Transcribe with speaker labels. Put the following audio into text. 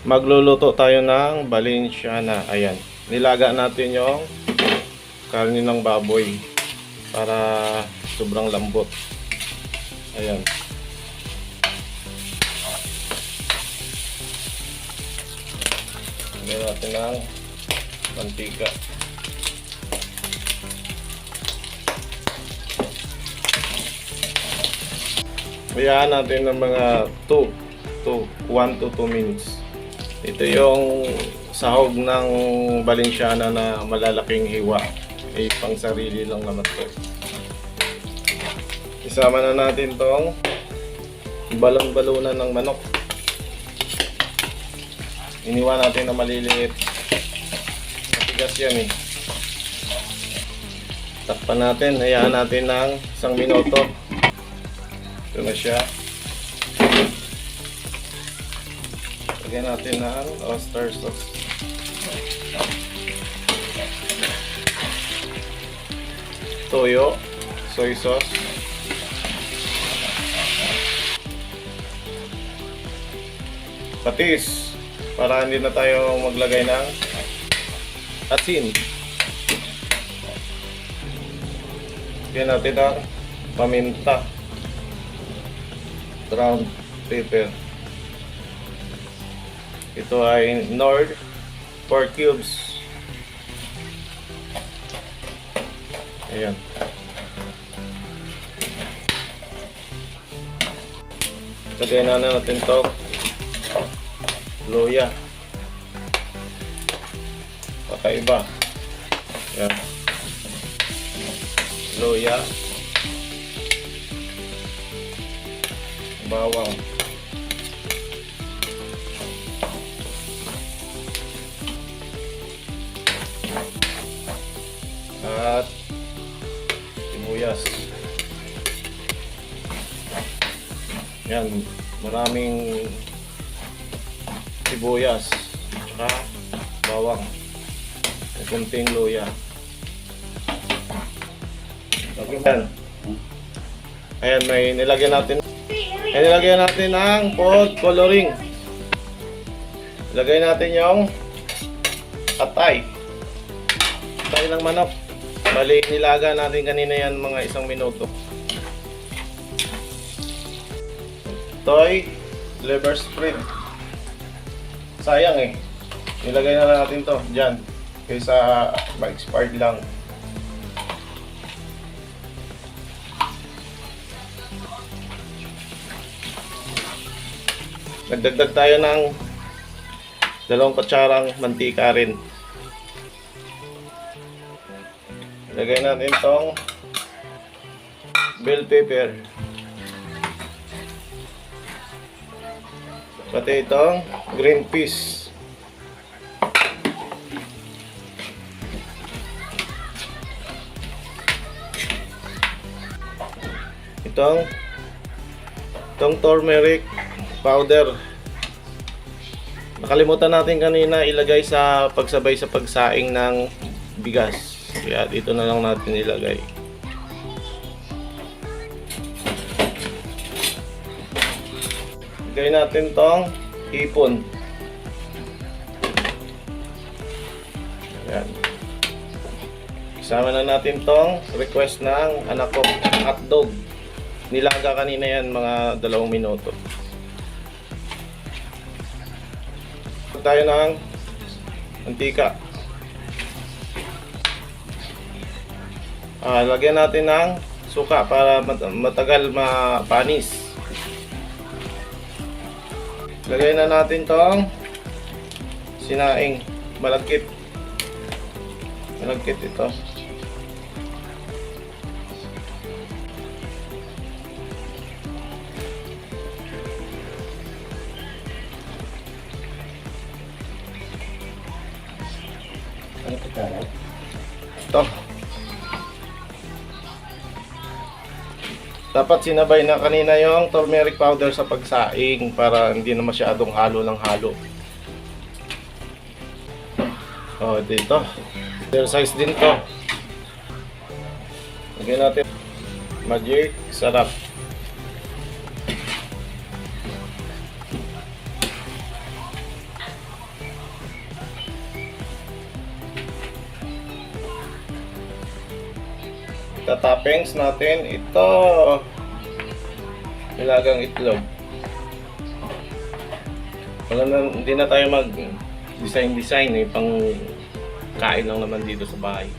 Speaker 1: Magluluto tayo ng Valenciana. Ayan. Nilaga natin yung karne ng baboy para sobrang lambot. Ayan. Lagyan natin ng mantika. Bayaan natin ng mga 1 to 2 minutes. Ito yung sahog ng Valenciana na malalaking hiwa. Ay pang sarili lang naman ito. Isama na natin tong balon-balunan ng manok. Iniwan natin na maliliit. Matigas yan eh. Takpan natin, hayaan natin ng 1 minuto. Ito na siya. Lagyan natin ng oyster sauce. Toyo, soy sauce. Patis para hindi na tayo maglagay ng asin. Lagyan natin ng paminta, ground pepper. Ito ay Knorr 4 cubes. Ayan. Lagyan na natin ito luya. Kakaiba. Ayan. Luya. Bawang. At sibuyas. Yan, maraming sibuyas at bawang, kunting luya. Yan. Ayan, may nilagyan natin. Nilagyan natin ang food coloring. Ilagay natin yung atay. Atay ng manok. Bali, nilaga natin kanina yan mga 1 minuto. Toy liver spread. Sayang eh. Nilagay na natin to dyan. Kaysa ma-expired lang. Nagdagdag tayo ng 2 kutsarang mantika rin. Lagay natin itong bell pepper. Pati itong green peas. Itong turmeric powder. Nakalimutan natin kanina ilagay sa pagsabay sa pagsaing ng bigas. Kaya dito na lang natin ilagay. Lagay natin tong hipon. Ayan. Isama na natin tong request ng anak ko, hotdog. Nilaga kanina yan mga 2 minuto. Tayo ng mantika. Lagyan natin ng suka para matagal mapanis. Lagay na natin tong sinaing malagkit. Malagkit ito. Ito. Dapat sinabay na kanina yung turmeric powder sa pagsaing para hindi na masyadong halo ng halo. Oh, dito. Exercise din to. Lagyan natin magic sarap. Itatappings natin ito. Nilagang itlog. Wala na, hindi na tayo mag design pang kain lang naman dito sa bahay.